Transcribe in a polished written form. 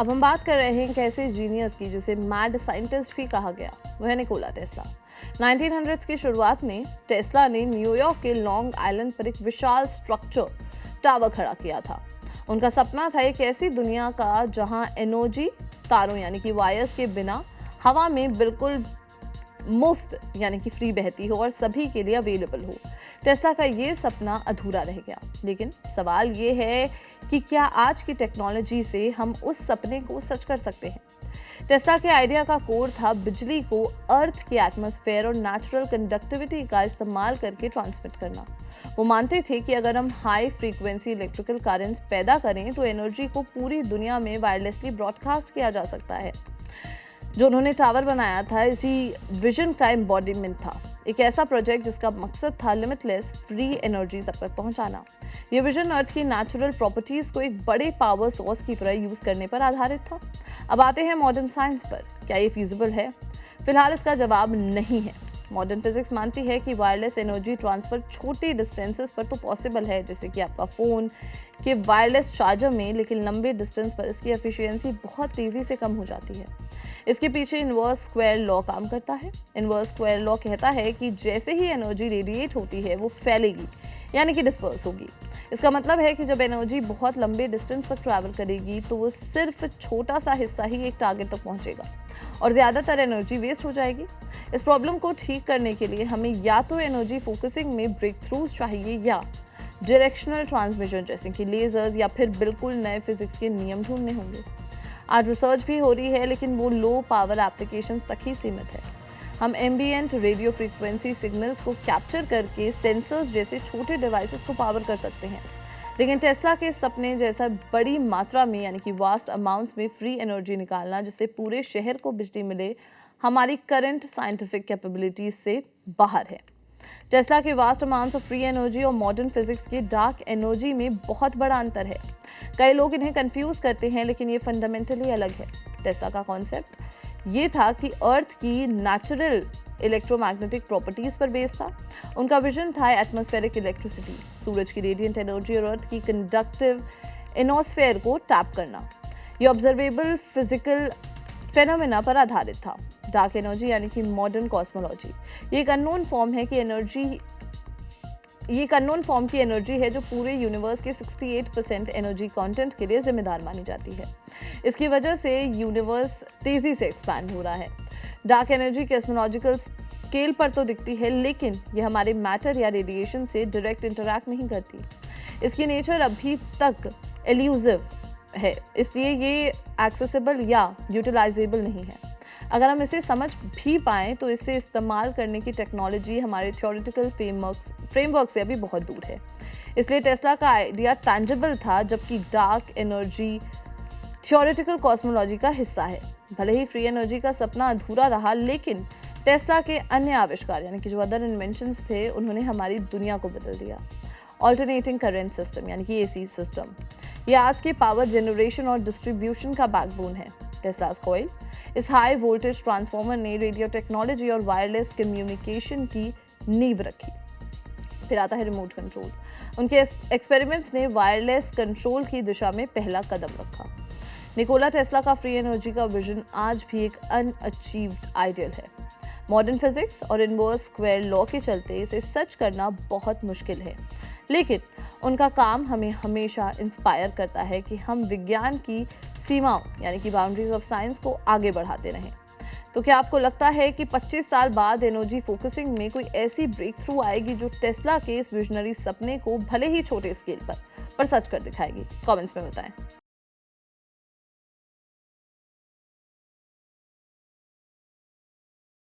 अब हम बात कर रहे हैं एक ऐसे जीनियस की जिसे मैड साइंटिस्ट भी कहा गया, वह है निकोला टेस्ला। 1900s की शुरुआत में टेस्ला ने न्यूयॉर्क के लॉन्ग आइलैंड पर एक विशाल स्ट्रक्चर टावर खड़ा किया था। उनका सपना था एक ऐसी दुनिया का जहां एनर्जी तारों यानी कि वायर्स के बिना हवा में बिल्कुल मुफ्त यानी कि फ्री बहती हो और सभी के लिए अवेलेबल हो। टेस्ला का ये सपना अधूरा रह गया, लेकिन सवाल ये है कि क्या आज की टेक्नोलॉजी से हम उस सपने को सच कर सकते हैं। टेस्ला के आइडिया का कोर था बिजली को अर्थ के एटमॉस्फेयर और नेचुरल कंडक्टिविटी का इस्तेमाल करके ट्रांसमिट करना। वो मानते थे कि अगर हम हाई फ्रीक्वेंसी इलेक्ट्रिकल करंट्स पैदा करें तो एनर्जी को पूरी दुनिया में वायरलेसली ब्रॉडकास्ट किया जा सकता है। जो उन्होंने टावर बनाया था इसी विजन का एम्बॉडीमेंट था, एक ऐसा प्रोजेक्ट जिसका मकसद था लिमिटलेस फ्री एनर्जी सब तक पहुंचाना। ये विजन अर्थ की नेचुरल प्रॉपर्टीज को एक बड़े पावर सोर्स की तरह यूज करने पर आधारित था। अब आते हैं मॉडर्न साइंस पर, क्या ये फीजिबल है? फिलहाल इसका जवाब नहीं है। मॉडर्न फिजिक्स मानती है कि वायरलेस एनर्जी ट्रांसफर छोटी डिस्टेंसेस पर तो पॉसिबल है, जैसे कि आपका फोन के वायरलेस चार्जर में, लेकिन लंबे डिस्टेंस पर इसकी एफिशिएंसी बहुत तेजी से कम हो जाती है। इसके पीछे इनवर्स स्क्वायर लॉ काम करता है। इनवर्स स्क्वायर लॉ कहता है कि जैसे ही एनर्जी रेडिएट होती है वो फैलेगी यानी कि डिस्पर्स होगी। इसका मतलब है कि जब एनर्जी बहुत लंबे डिस्टेंस तक ट्रैवल करेगी तो वो सिर्फ छोटा सा हिस्सा ही एक टारगेट तक पहुंचेगा और ज़्यादातर एनर्जी वेस्ट हो जाएगी। इस प्रॉब्लम को ठीक करने के लिए हमें या तो एनर्जी फोकसिंग में ब्रेक थ्रूज चाहिए या डायरेक्शनल ट्रांसमिशन जैसे कि लेजर्स या फिर बिल्कुल नए फिजिक्स के नियम ढूंढने होंगे। आज रिसर्च भी हो रही है, लेकिन वो लो पावर एप्लीकेशंस तक ही सीमित है। हम एम्बिएंट रेडियो फ्रीक्वेंसी सिग्नल्स को कैप्चर करके सेंसर्स जैसे छोटे डिवाइसेस को पावर कर सकते हैं, लेकिन टेस्ला के सपने जैसा बड़ी मात्रा में यानी कि वास्ट अमाउंट्स में फ्री एनर्जी निकालना जिससे पूरे शहर को बिजली मिले, हमारी करंट साइंटिफिक कैपेबिलिटीज से बाहर है। टेस्ला के vast amounts of free energy और मॉडर्न फिजिक्स की डार्क एनर्जी में बहुत बड़ा अंतर है। कई लोग इन्हें कंफ्यूज करते हैं, लेकिन ये फंडामेंटली अलग है। टेस्ला का कॉन्सेप्ट ये था कि अर्थ की नेचुरल इलेक्ट्रोमैग्नेटिक प्रॉपर्टीज पर बेस्ड था। उनका विजन था एटमॉस्फेरिक इलेक्ट्रिसिटी, सूरज की रेडिएंट एनर्जी और अर्थ की कंडक्टिव इनोस्फेयर को टैप करना। ये ऑब्जर्वेबल फिजिकल फेनोमेना पर आधारित था। डार्क एनर्जी यानी कि मॉडर्न कॉस्मोलॉजी, ये एक अननोन फॉर्म की एनर्जी है जो पूरे यूनिवर्स के 68% एनर्जी कंटेंट के लिए जिम्मेदार मानी जाती है। इसकी वजह से यूनिवर्स तेजी से एक्सपैंड हो रहा है। डार्क एनर्जी कॉस्मोलॉजिकल स्केल पर तो दिखती है, लेकिन ये हमारे मैटर या रेडिएशन से डायरेक्ट इंटरैक्ट नहीं करती। इसकी नेचर अभी तक एल्यूसिव है, इसलिए ये एक्सेसिबल या यूटिलाइजेबल नहीं है। अगर हम इसे समझ भी पाएं तो इसे इस्तेमाल करने की टेक्नोलॉजी हमारे थ्योरेटिकल फ्रेमवर्क से अभी बहुत दूर है। इसलिए टेस्ला का आइडिया टैंजिबल था, जबकि डार्क एनर्जी थ्योरेटिकल कॉस्मोलॉजी का हिस्सा है। भले ही फ्री एनर्जी का सपना अधूरा रहा, लेकिन टेस्ला के अन्य आविष्कार यानी कि जो अदर इन्वेंशंस थे उन्होंने हमारी दुनिया को बदल दिया। ऑल्टरनेटिंग करंट सिस्टम यानी कि AC सिस्टम, ये आज के पावर जनरेशन और डिस्ट्रीब्यूशन का बैकबोन है। टेस्लास कॉइल, इस हाई वोल्टेज ट्रांसफार्मर ने रेडियो टेक्नोलॉजी और वायरलेस कम्युनिकेशन की नींव रखी। फिर आता है रिमोट कंट्रोल। उनके एक्सपेरिमेंट्स ने वायरलेस कंट्रोल की दिशा में पहला कदम रखा। निकोला टेस्ला का फ्री एनर्जी का विजन आज भी एक अनअचीव्ड आइडियल है। मॉडर्न फिजिक्स और इनवर्स स्क्वायर लॉ के चलते इसे सच करना बहुत मुश्किल है, लेकिन उनका काम हमें हमेशा इंस्पायर करता है कि हम विज्ञान की सीमाओं यानी कि बाउंड्रीज ऑफ साइंस को आगे बढ़ाते रहें। तो क्या आपको लगता है कि 25 साल बाद एनर्जी फोकसिंग में कोई ऐसी ब्रेक थ्रू आएगी जो टेस्ला के इस विजनरी सपने को भले ही छोटे स्केल पर सच कर दिखाएगी? कमेंट्स में बताएं।